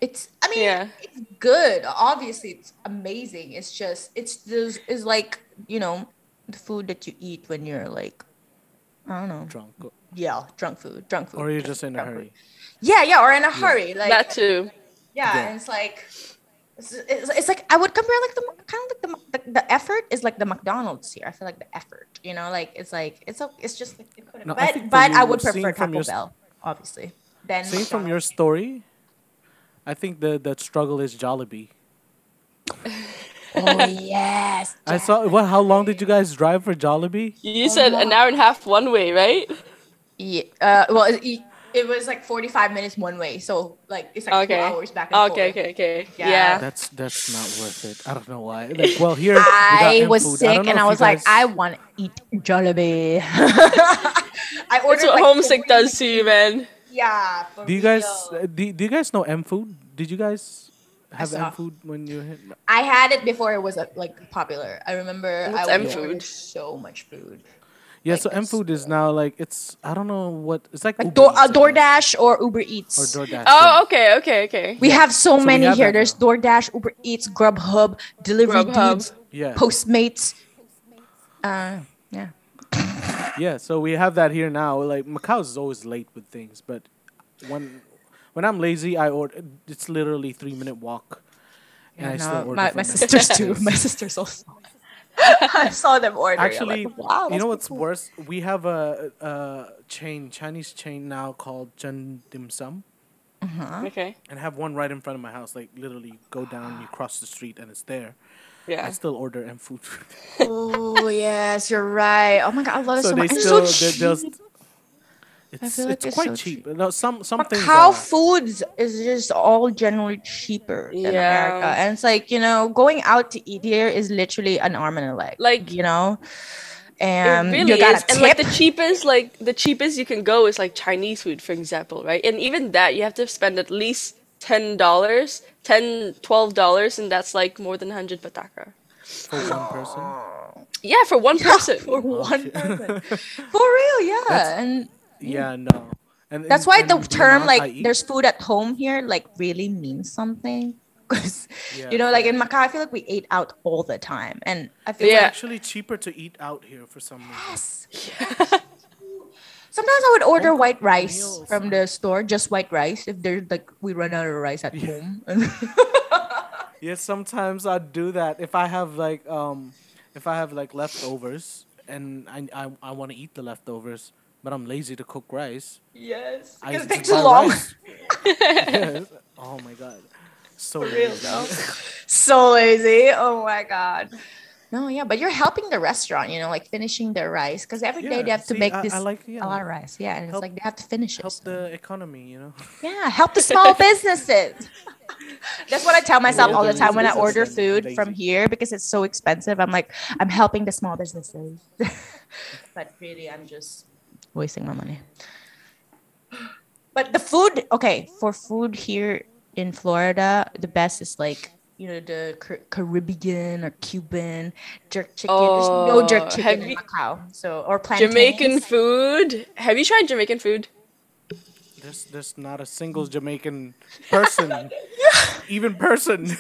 it's Yeah. it's good. Obviously, it's amazing. It's just it's like the food that you eat when you're like, I don't know, Drunk, drunk food, or you're just in a drunk hurry. food. Yeah, or in a hurry, like that too. yeah, Yeah. and it's like. It's like I would compare like the kind of like the effort is like the McDonald's here. I feel like the effort, like it's just like they put it. No, I think for but I you, would seeing prefer from Taco your Bell, obviously. Then Seeing from your McDonald's. story, I think the struggle is Jollibee. Oh yes. I saw. How long did you guys drive for Jollibee? You said an hour and a half one way, right? Yeah. Well, it was like 45 minutes one way, so like it's like 2 Okay. hours back and forth. Okay. Yeah. Yeah. That's not worth it. I don't know why. Like, well, here we got I M was food. sick don't know and if I you was like, guys- I want to eat Jollibee. I ordered That's what like homesick 40 does to you, man. Yeah. For Do you guys real. do you guys know M food? Did you guys have saw. M food when you hit? I had it before it was like popular. I remember What's I M would food? order so much food. Yeah, Like so M this, food is now like I don't know what it's like. Like Uber Eats, I guess. DoorDash or Uber Eats. or DoorDash. Oh, okay. We have so we many have here. that There's now. DoorDash, Uber Eats, Grubhub, Delivery Grubhub. Dudes, Yeah, Postmates. Yeah. yeah. So we have that here now. Like Macau is always late with things, but when I'm lazy, I order. It's literally 3-minute walk, and I still order. my from them. sisters too. My sisters also. I saw them ordering. Actually, I'm like, wow, you know what's that's cool. worse? We have a Chinese chain now called Jen Dim Sum, Okay. and I have one right in front of my house. Like literally, go down, you cross the street, and it's there. I Yeah. still order M food. Oh yes, you're right. Oh my god, I love it So so they much. It's still so cheap. It's feel like it's it's quite so cheap. cheap. No, some things Macau are. foods is just all generally cheaper than America. Yeah. And it's like, going out to eat here is literally an arm and a leg. Like, And it you really got is. a And tip. the cheapest you can go is like Chinese food, for example, right? And even that you have to spend at least $10, $12, and that's like more than 100 pataka. For one person. Yeah, for one person. For one shit. person. For real, yeah. And Yeah, no. And that's why the and term amount I like eat- there's food at home here like really means something. Because Yeah, like in Macau, I feel like we ate out all the time. And I feel Yeah. like actually cheaper to eat out here for some reason. sometimes I would order Home white cooked rice meals. from the store, just white rice if there's like we run out of rice at home. Yeah, sometimes I do that if I have like leftovers and I want to eat the leftovers, but I'm lazy to cook rice. Yes. I Because it just takes too buy long. rice. Yes. Oh my god. So lazy. So lazy. Oh my god. No, yeah, but you're helping the restaurant, like finishing their rice because every day Yeah, they have to see, make I this like, a lot of rice. Yeah, and it's help- like they have to finish it. Help the economy, Yeah, help the small businesses. That's what I tell myself Yeah, all the there time is when I business order and food lazy. from here because it's so expensive. I'm like, I'm helping the small businesses. But really, I'm just wasting my money. But the food, okay, for food here in Florida, the best is like, the Caribbean or Cuban jerk chicken. There's no jerk Oh, chicken have in you- Macau. So, or plantains. Jamaican food. Have you tried Jamaican food? There's not a single Jamaican person, even person,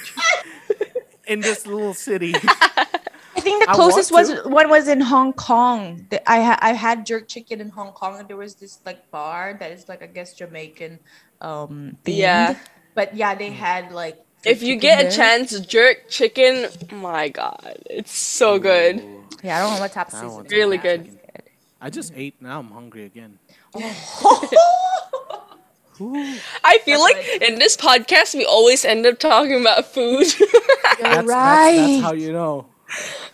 in this little city. I think the I closest want one was in Hong Kong. I had jerk chicken in Hong Kong, and there was this like bar that is like I guess Jamaican themed. Yeah. But yeah, they had like jerk If you chicken get a there. chance, jerk chicken, my god, it's so good. Yeah, I don't know what type of I season. want Really some good. chicken. I just ate. Now I'm hungry again. I feel like in this podcast we always end up talking about food. You're That's how you know.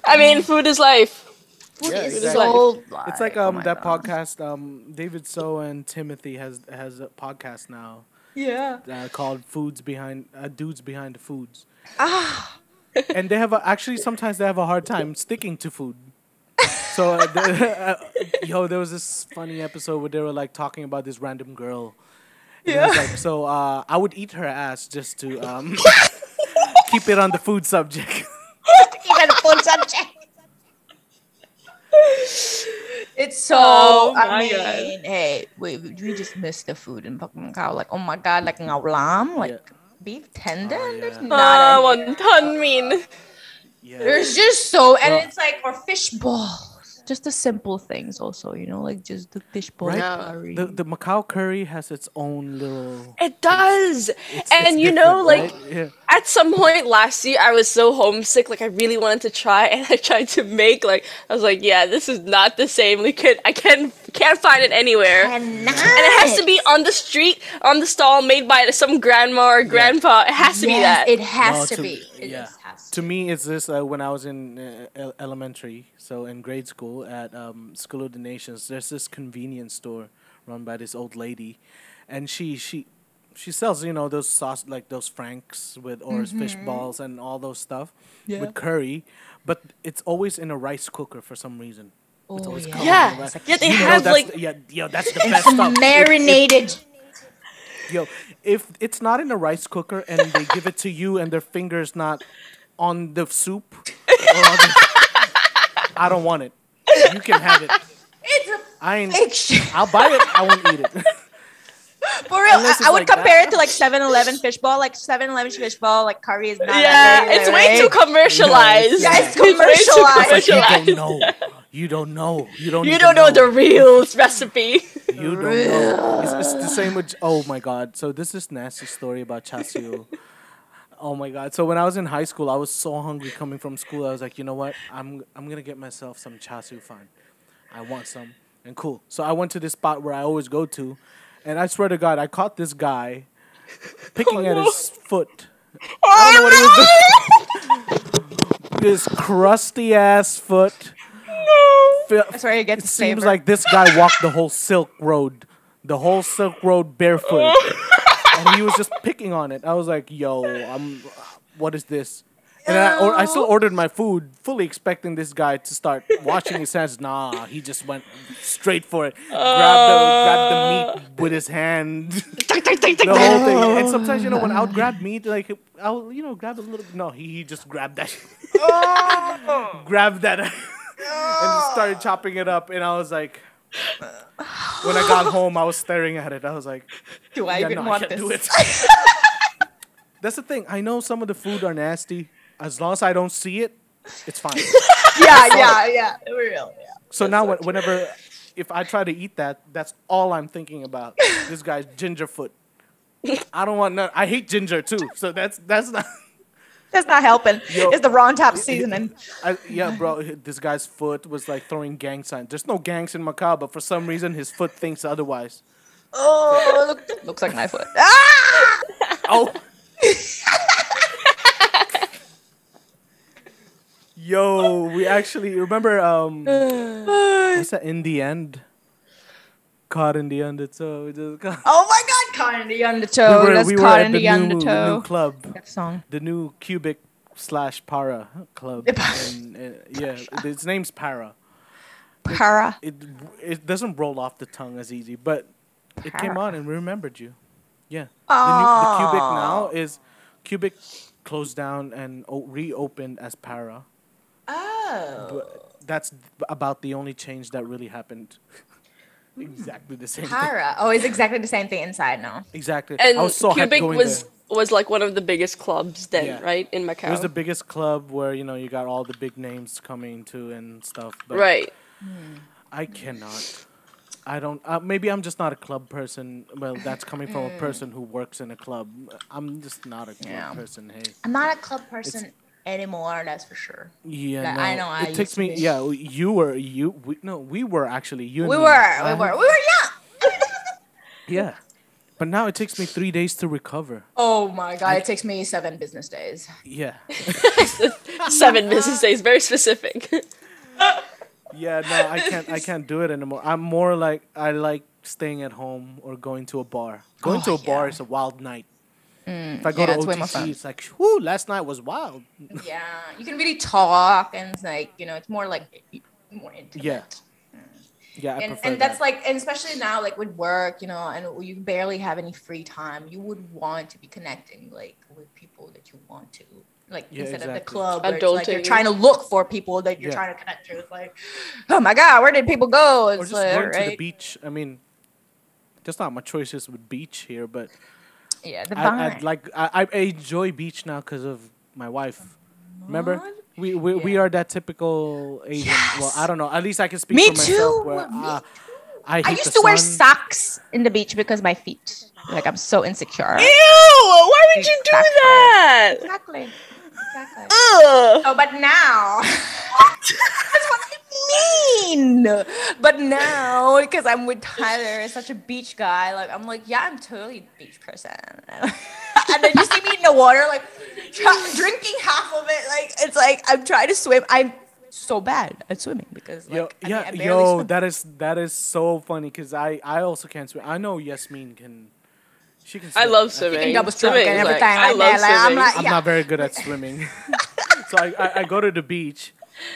I mean, food is life. Food Yeah, is exactly. so It's like oh my that God. podcast. David So and Timothy has a podcast now Yeah. called Dudes Behind the Foods. Ah. And they have actually sometimes they have a hard time sticking to food. So there was this funny episode where they were like talking about this random girl. And it was like, so I would eat her ass just to keep it on the food subject. Keep it a fun subject. It's so. Oh I my mean, God. hey, we just missed the food in Macau. Like, oh my God, like ngao lam, like Yeah. beef tendon. Oh, There's yeah. not. a- Wonton mean. Yeah. There's just so, and Well- it's like or fish balls. Just the simple things, also, like just the fish ball Right? curry. The Macau curry has its own little. It does. It's And different, like right? Yeah. at some point last year I was so homesick, like I really wanted to try, and I tried to make I was like, yeah, this is not the same. I can't find it anywhere. And it has to be on the street, on the stall, made by some grandma or grandpa. It has to be that. It has No, to to- be. It yeah. just has To me, it's this when I was in elementary, so in grade school at School of the Nations. There's this convenience store run by this old lady, and she sells those sauce like those franks with or fish balls and all those stuff with curry, but it's always in a rice cooker for some reason. It's always covered in Yeah. rice. Yeah, they You know have that's like that's the best stuff. marinated. If it's not in a rice cooker and they give it to you and their fingers not on the soup, or on I don't want it. You can have it. It's a I ain't. fake shit. I'll buy it. I won't eat it. For real, Unless it's I would like compare that. it to like 7-Eleven fish ball. Like 7-Eleven fish ball, like curry is not. yeah, that very it's good, way too right? commercialized. Yeah, it's way too commercialized. It's like commercialized. you don't know. You don't You even don't know the real recipe. You don't know. It's the same with. Oh my god. So this is nasty story about chasiu. Oh my god. So when I was in high school, I was so hungry coming from school. I was like, you know what? I'm gonna get myself some chasiu. Fine. I want some. And cool. So I went to this spot where I always go to, and I swear to God, I caught this guy picking at his foot. I don't know what he was doing. His crusty ass foot. That's where you get It to seems savor. like this guy walked the whole Silk Road the whole Silk Road barefoot, and he was just picking on it. I was like, "Yo, what is this?" And I still ordered my food, fully expecting this guy to start washing his hands. Nah, he just went straight for it. Grabbed the meat with his hand. The whole thing. And sometimes, when I would grab meat, like I'll, grab a little. No, he just grabbed that. Grabbed that and started chopping it up. And I was like, when I got home, I was staring at it. I was like, do I even want this? Do it. That's the thing. I know some of the food are nasty. As long as I don't see it, it's fine. yeah. Real. Yeah. So now, whenever, if I try to eat that, that's all I'm thinking about. This guy's ginger foot. I don't want none. I hate ginger too. So that's not. That's not helping. It's the wrong type of seasoning. Bro. This guy's foot was like throwing gang signs. There's no gangs in Macau, but for some reason his foot thinks otherwise. Oh, looks like my foot. Ah! Oh. Yo, we actually remember what's that in the end? Caught in the undertow. Oh my god, caught in the undertow. We were caught at in the undertow. new club. That song. The new Cubic /Para club. and, its name's Para. Para. It doesn't roll off the tongue as easy, but it came on and we remembered you. Yeah. The Cubic now is Cubic closed down and reopened as Para. Oh. But that's about the only change that really happened. Exactly the same Para. thing. Oh, it's exactly the same thing inside now. Exactly. And I was so Cubic hyped going was like one of the biggest clubs then, Yeah. right, in Macau. It was the biggest club where, you got all the big names coming to and stuff. But right. I cannot. I don't. Maybe I'm just not a club person. Well, that's coming from a person who works in a club. I'm just not a club person. Hey, I'm not a club person anymore. That's for sure. Yeah, Like, no. I know. It takes me. Yeah, we were actually. You and We me. were young. Yeah, but now it takes me 3 days to recover. Oh my god! It takes me 7 business days. Yeah. 7 business days, very specific. Yeah, no, I can't do it anymore. I'm more like I like staying at home or going to a bar. Going to a bar is a wild night. If I go to it's way more OTC, fun. it's like, whoo, last night was wild. Yeah, you can really talk, and it's like it's more like more intimate. Yeah. Yeah, I And prefer that's that. like, and especially now, like with work, and you barely have any free time. You would want to be connecting like with people that you want to. Like instead of the exactly. club, where it's like you're Adulting. trying to look for people that you're Yeah. trying to connect to. It's like, oh my god, where did people go? Or It's just like, going to the right? beach. I mean, there's not much choices with beach here, but Yeah, the bar. I enjoy beach now because of my wife. Remember, we are that typical Asian. Yes. Well, I don't know. At least I can speak Me for myself. too. Where, Me I I hate used the to wear sun. socks in the beach because my feet. Like I'm so insecure. Ew! Why would you do Exactly. that? Exactly. Ugh. Oh, but now that's what I mean. But now, because I'm with Tyler, such a beach guy, like I'm like, yeah, I'm totally a beach person. And then you see me in the water, like drinking half of it. Like it's like I'm trying to swim. I'm so bad at swimming because like I barely swim. that is so funny because I also can't swim. I know Yasmin can. She can swim. I love swimming. Can double stroke Swimming and is everything I like love that. Like, I'm swimming. like, I'm yeah. not very good at swimming. So I go to the beach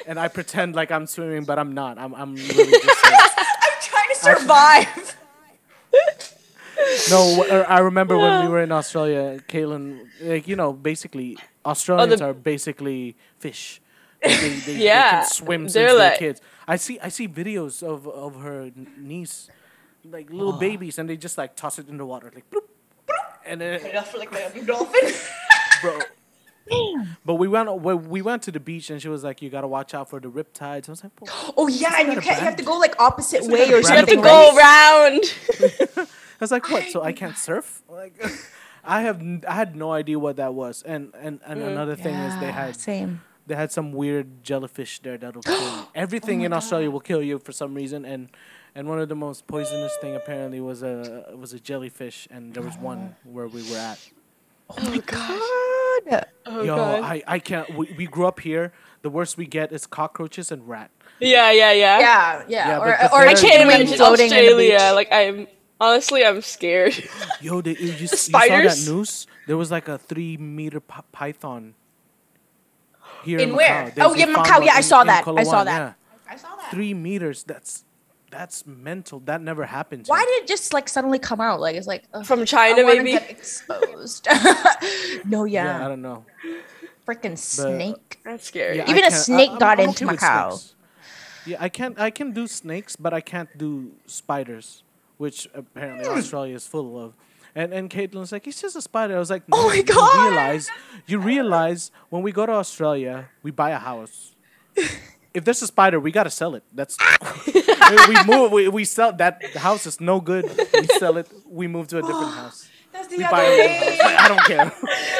and I pretend like I'm swimming, but I'm not. I'm really just like, I'm trying to survive. no. I remember when we were in Australia, Kaylin, like basically Australians are basically fish. They Yeah, can swim since they're they're like- kids. I see videos of her niece, like little babies, and they just like toss it in the water, like bloop, bloop, and then Like a dolphin. bro. But we went to the beach and she was like, "You gotta watch out for the riptides." I was like, Oh yeah, and you have to go like opposite Isn't way that a or You have brand to of something. go right? around. I was like, "What? So I can't surf?" Like, I had no idea what that was. And another thing is they had some weird jellyfish there that'll kill you. Everything in Australia will kill you for some reason, and one of the most poisonous thing apparently was a jellyfish, and there was one where we were at. Oh my god. Oh, Yo, God. I can't. We grew up here. The worst we get is cockroaches and rat. Yeah. Yeah. Yeah, Or but or there- I can't wind imagine floating in the Australia. beach. Like I'm Honestly, I'm scared. Yo, you saw spiders? that news? There was like a 3-meter python here In in where? Macau. Oh, yeah, found Macau. one Yeah, I saw that. I Coloane, saw that. yeah. I saw that. 3 meters. That's mental. That never happens. Why here. did it just like suddenly come out? Like it's like ugh, From I China, wanna maybe? get exposed. No, Yeah, I yeah, don't know. freaking snake. That's scary. Yeah, Even I a can't- snake got I'm into okay with Macau. snakes. Yeah, I can do snakes, but I can't do spiders, which apparently Australia is full of. And Caitlin's like, it's just a spider. I was like, no, Oh my you God. You realize when we go to Australia, we buy a house. If there's a spider, we gotta sell it. That's we sell that. The house is no good. We sell it. We move to a different house. That's We the buy other a different house. day. Like, I don't care.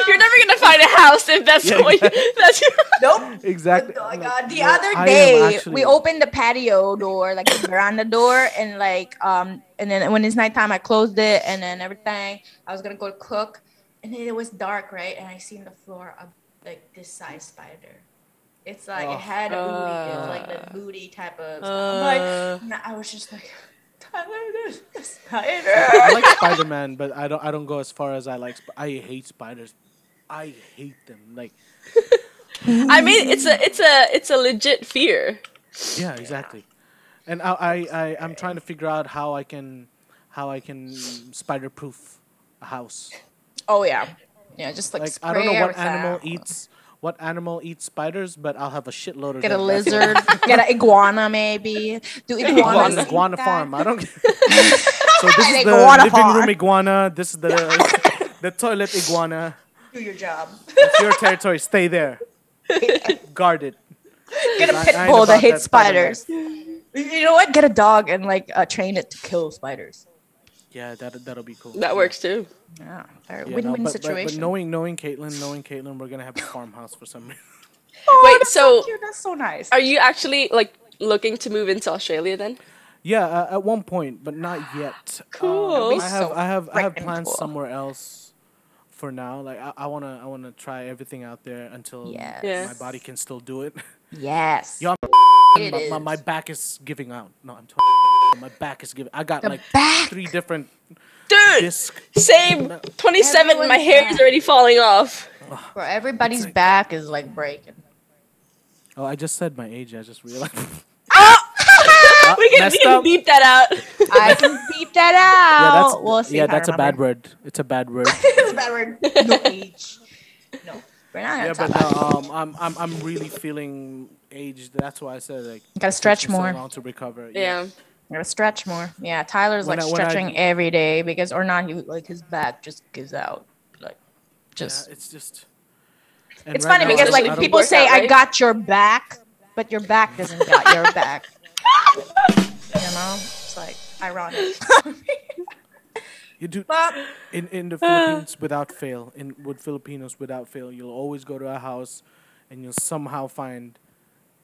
You're never gonna find a house if that's Yeah, what that's your. Nope. Exactly. Oh my Like, god! The no, other I am day actually- we opened the patio door, like the veranda door, and like and then when it's nighttime, I closed it, and then everything. I was gonna go to cook, and then it was dark, right? And I seen the floor of like this size spider. It's like it had a booty. It was like the booty type of stuff. I'm like, nah, I was just like, Tyler, there's a spider. I like Spider-Man, but I don't go as far as I like. I hate spiders. I hate them. Like, I mean, it's a legit fear. yeah, exactly. And I'm trying to figure out how I can spider-proof a house. Oh yeah, yeah, just like Like spray I don't know what everything. animal eats spiders, but I'll have a shitload of Get a them. lizard, get an iguana maybe. Do iguanas eat Iguana that? farm. I don't. So this is the Iguana living room farm. iguana. This is the toilet iguana. Do your job. It's your territory. Stay there. Guard it. Get a I pit ain't bull that about hates that spider spiders. You know what? Get a dog and like train it to kill spiders. Yeah, that'll be cool. That works too. Yeah, very Yeah, win-win but situation. knowing Caitlin, we're gonna have a farmhouse for some reason. Wait, that's so cute. That's so nice. are you actually like looking to move into Australia then? Yeah, at one point, but not yet. Cool. That'd be I have so I have freaking plans cool. somewhere else for now. Like I wanna try everything out there until Yes. Yeah. my body can still do it. Yes. Yo, It my is. back is giving out. No, I'm talking. My back is giving. I got The like back. 3 different Dude, discs. same. 27. My Everyone's hair is back. already falling off. Bro, everybody's back is like breaking. Oh, I just said my age. I just realized. We can messed up. beep that out. I can beep that Yeah, out. that's We'll see. yeah, if I that's a bad remember. word. It's a bad word. It's a bad word. No age. No, we're not gonna Yeah, talk but about it. no, I'm really feeling aged. That's why I said like Gotta stretch takes me so more. long to recover. Yeah. Gotta stretch more. Yeah, Tyler's When like I- when I- stretching every day because, or not, he like his back just gives out. Like, just. Yeah, it's just. and It's right funny now, because I like don't- people work say out, I right? got your back, but your back doesn't got your back. You know, it's like ironic. you do But in the Philippines without fail. With Filipinos without fail, you'll always go to a house, and you'll somehow find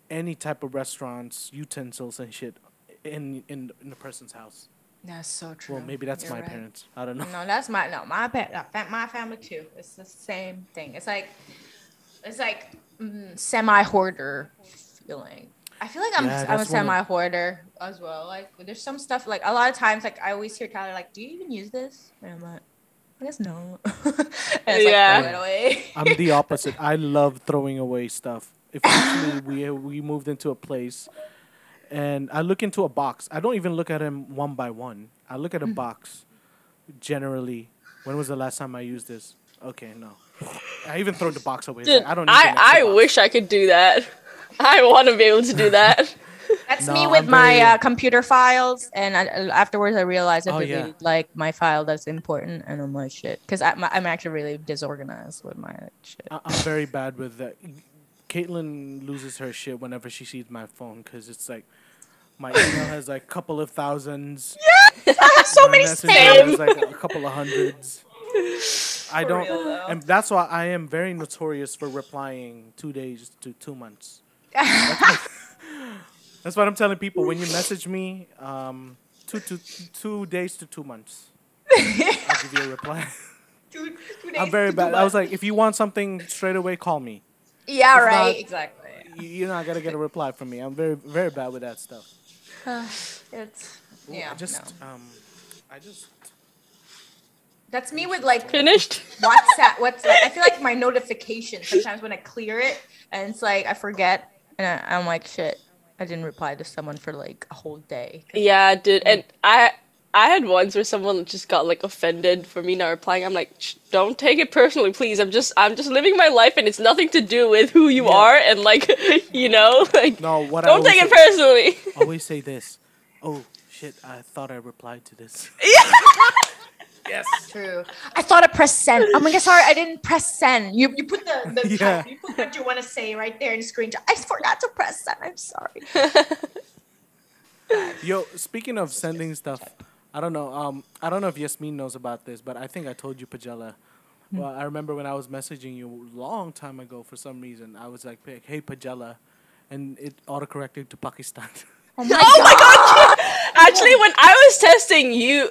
any type of restaurants, utensils, and shit in the person's house. that's so true. Well, maybe that's You're my right. parents. I don't know. No, that's my my family too. It's the same thing. It's like semi hoarder feeling. I feel like I'm Yeah, I'm a that's one of- semi hoarder as well. Like there's some stuff like a lot of times like I always hear Tyler like, "Do you even use this?" And I'm like, "I guess no." And it's Yeah. like throw it away. I'm the opposite. I love throwing away stuff. If actually we moved into a place, and I look into a box. I don't even look at them one by one. I look at a box. Generally, when was the last time I used this? Okay, no. I even throw the box away. It's Dude, like, I don't need the I extra box. wish I could do that. I want to be able to do that. That's No, me with I'm my very- computer files, and afterwards I realized I Oh, deleted yeah. like my file that's important, and I'm like shit, because I'm actually really disorganized with my shit. I'm very bad with that. Caitlin loses her shit whenever she sees my phone because it's like my email has like a couple of thousands. I have so My many messenger spam. has like a couple of hundreds. I don't, real, though. and that's why I am very notorious for replying 2 days to 2 months. That's what I'm telling people. When you message me, 2 days to 2 months, I'll give you a reply. Two I'm days very to bad. do I was what? like, if you want something straight away, call me. Yeah, If right. not- Exactly. You're not gonna get a reply from me. I'm very, very bad with that stuff. It's yeah. I just no. I just That's me with like Finished? WhatsApp. I feel like my notification sometimes when I clear it and it's like I forget and I'm like shit. I didn't reply to someone for like a whole day. Yeah, dude. And I had ones where someone just got like offended for me not replying. I'm like, don't take it personally, please. I'm just living my life, and it's nothing to do with who you are, and like, like, no. What I don't always take it say, personally. always say this. Oh shit! I thought I replied to this. Yes. True. I thought I pressed send. Oh my god, sorry, I didn't press send. You put the Yeah. type, you put what you want to say right there in the screenshot. I forgot to press send. I'm sorry. Yo, speaking of sending stuff, I don't know. I don't know if Yasmin knows about this, but I think I told you, Pajela. Well, I remember when I was messaging you a long time ago. For some reason, I was like, "Hey, Pajela," and it autocorrected to Pakistan. Oh my God! Actually, when I was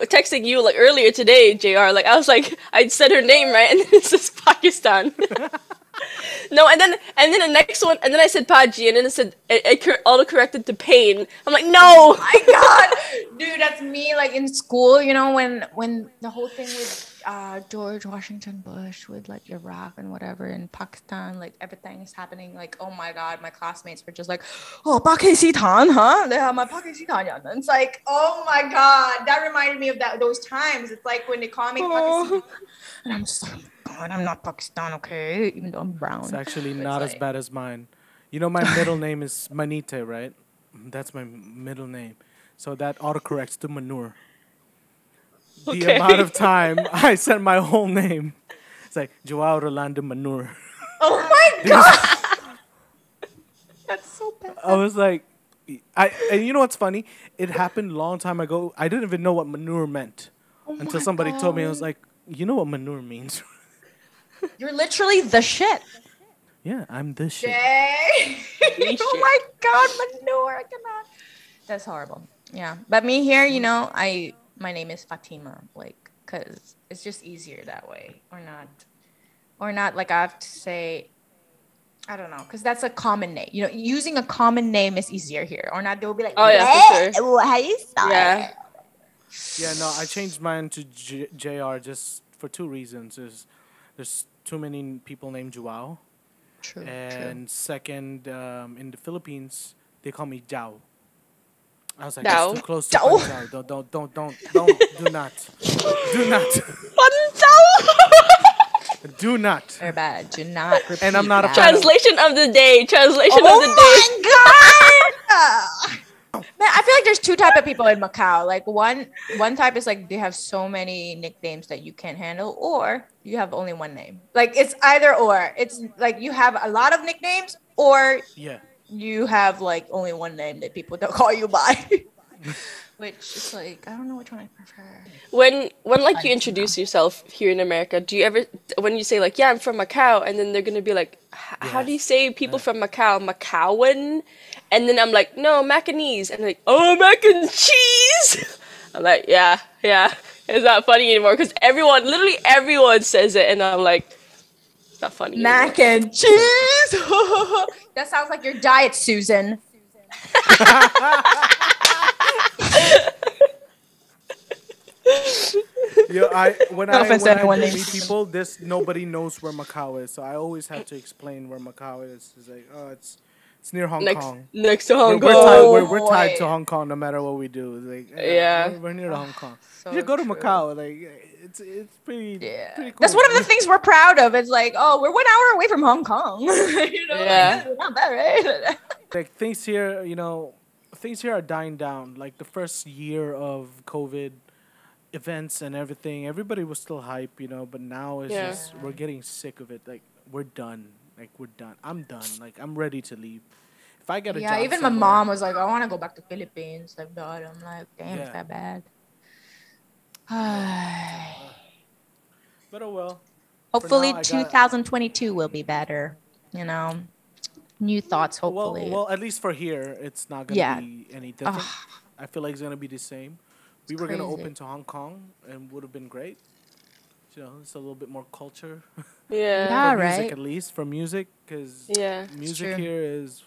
texting you like earlier today, JR, like I was like, I said her name right, and then it says Pakistan. No, and then the next one, and then I said Paji, and then it said it auto-corrected to pain. I'm like, no! Oh my god, dude, that's me. Like in school, when the whole thing with George Washington Bush with like Iraq and whatever in Pakistan, like everything is happening. Like, oh my god, my classmates were just like, oh, Pakistan, huh? They have my Pakistan. And it's like, oh my god, that reminded me of those times. It's like when they call me Pakistan, and I'm just like, God, I'm not Pakistan, okay? Even though I'm brown. It's actually not as bad as mine. You know, my middle name is Manite, right? That's my middle name. So that autocorrects to Manure. Okay. The amount of time I said my whole name. It's like Joao Rolando Manure. Oh my god! That's so bad. I was like, and you know what's funny? It happened a long time ago. I didn't even know what manure meant until somebody told me. I was like, you know what manure means? You're literally the shit. Yeah, I'm this shit. Jay. Oh my god, manure. I cannot. That's horrible. Yeah. But me here, my name is Fatima, like, cause it's just easier that way. Or not like I have to say, I don't know, cause that's a common name. Using a common name is easier here. Or not, they'll be like, Oh yeah, for sure. How you start? Yeah. Yeah, no, I changed mine to JR just for two reasons. There's too many people named Joao. True. And second, in the Philippines, they call me Jao. I was like, Jao? it's too close to Jao? Jao. Don't, do not. Do not. Do not. They're bad. Do not repeat And I'm not a that. fan. Translation of the day. Translation of the Oh day. my god! Man, I feel like there's two type of people in Macau. Like one type is like they have so many nicknames that you can't handle, or you have only one name. Like it's either or. It's like you have a lot of nicknames, or Yeah. you have like only one name that people don't call you by. Which is like I don't know which one I prefer. When like you introduce yourself here in America, do you ever when you say like, yeah, I'm from Macau, and then they're gonna be like, how do you say people from Macau? Macauan? And then I'm like, no, Macanese. And they're like, oh, mac and cheese. I'm like, yeah. It's not funny anymore because literally everyone says it, and I'm like, it's not funny Mac anymore. and cheese. That sounds like your diet, Susan. Yeah, when No offense to I anyone meet named people, nobody knows where Macau is, so I always have to explain where Macau is. It's like, oh, it's near Hong Kong. Next to Hong We're Kong. we're tied boy. to Hong Kong no matter what we do. It's like, Yeah. we're near to Hong Kong. So You should go to true. Macau. Like, it's pretty. Yeah. Pretty cool. That's one of the things we're proud of. It's like, oh, we're 1 hour away from Hong Kong. Yeah. Like, not bad, right? Like things here, things here are dying down. Like the first year of COVID events and everything, everybody was still hype, but now it's Yeah. just we're getting sick of it. Like we're done. I'm done. Like I'm ready to leave. If I get a job Yeah, even my somewhere- mom was like, I want to go back to Philippines. Like, God, I'm like, damn, Yeah. it's that bad. But oh well. Hopefully, now, I got- 2022 will be better. New thoughts, hopefully. Well, at least for here, it's not gonna Yeah. be any different. I feel like it's gonna be the same. We were gonna crazy. open to Hong Kong and would have been great. It's a little bit more culture. Yeah. Yeah. for music right. at least for music because Yeah. music true. here is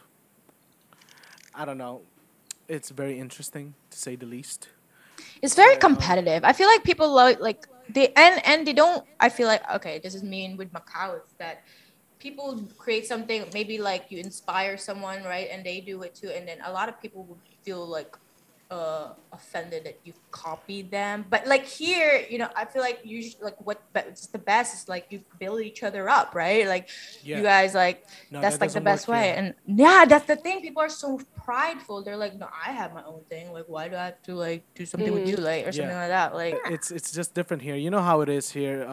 I don't know, it's very interesting to say the least. It's very competitive. I feel like people like they and they don't. I feel like okay, this is mean with Macau. It's that people create something, maybe like you inspire someone, right, and they do it too, and then a lot of people would feel like offended that you copied them. But like here, I feel like usually like what's the best is like you build each other up, right? Like you guys like No, that's that like the doesn't best work way. here. And yeah, that's the thing. People are so prideful. They're like, no, I have my own thing. Like, why do I have to like do something with you, like or something Yeah. like that? Like, It's just different here. You know how it is here.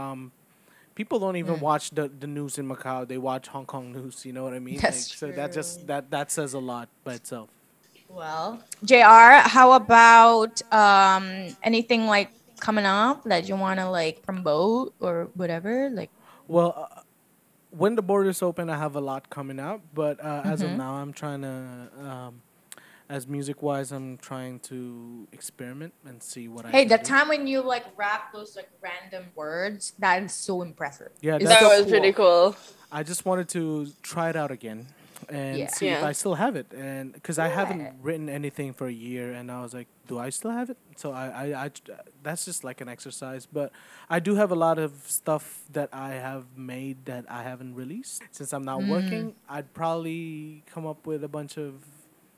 People don't even watch the news in Macau. They watch Hong Kong news. You know what I mean? That's So that just that says a lot by itself. well, JR, how about anything like coming up that you want to like promote or whatever? Like, Well, when the borders open, I have a lot coming out. But as of now, I'm trying to, as music wise, I'm trying to experiment and see what I hey, can the do. time when you like rap those like random words, that is so impressive. Yeah, It's that's That so was pretty cool. I just wanted to try it out again and Yeah. see if Yeah. I still have it. And because I haven't written anything for a year, and I was like, do I still have it? So that's just like an exercise. But I do have a lot of stuff that I have made that I haven't released. Since I'm not working, I'd probably come up with a bunch of.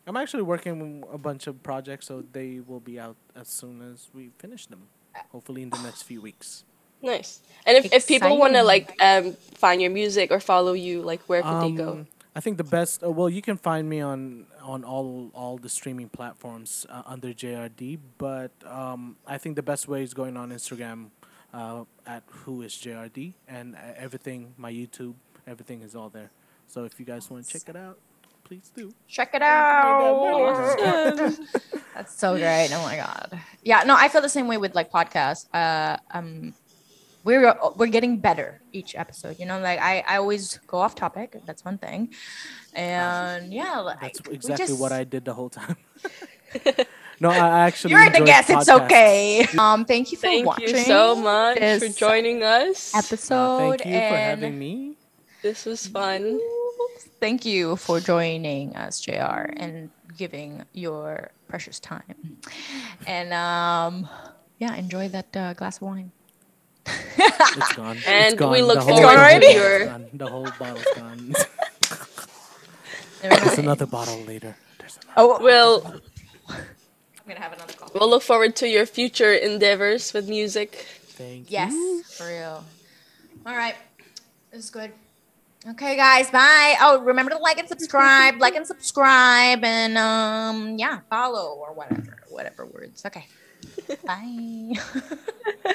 I'm actually working on a bunch of projects, so they will be out as soon as we finish them. Hopefully in the next few weeks. Nice. And if people want to Exciting. like find your music or follow you, like where could they go? I think the best. Well, you can find me on all the streaming platforms under JRD. But I think the best way is going on Instagram at WHOISJRD, and everything. My YouTube, everything is all there. So if you guys want to check it out, please do. Check it out. That's so great. Oh my god. Yeah, no, I feel the same way with like podcasts. We're getting better each episode. Like I always go off topic. That's one thing. And yeah, like That's we exactly just, what I did the whole time. No, I actually. You're the enjoy guest. It's podcasts. okay. Thank you for Thank watching. you so much for this joining us. episode. Thank you for and having me. This was fun. Thank you for joining us, JR, and giving your precious time. And yeah, enjoy that glass of wine. It's gone. And It's gone. we look The whole forward bottle to is your. gone. The whole bottle's gone. There's another bottle later. There's another. Oh, We'll I'm gonna have another call. we'll look forward to your future endeavors with music. Thank Yes, you. for real. All right, this is good. Okay, guys, bye. Oh, remember to like and subscribe, and yeah, follow or whatever words. Okay, bye.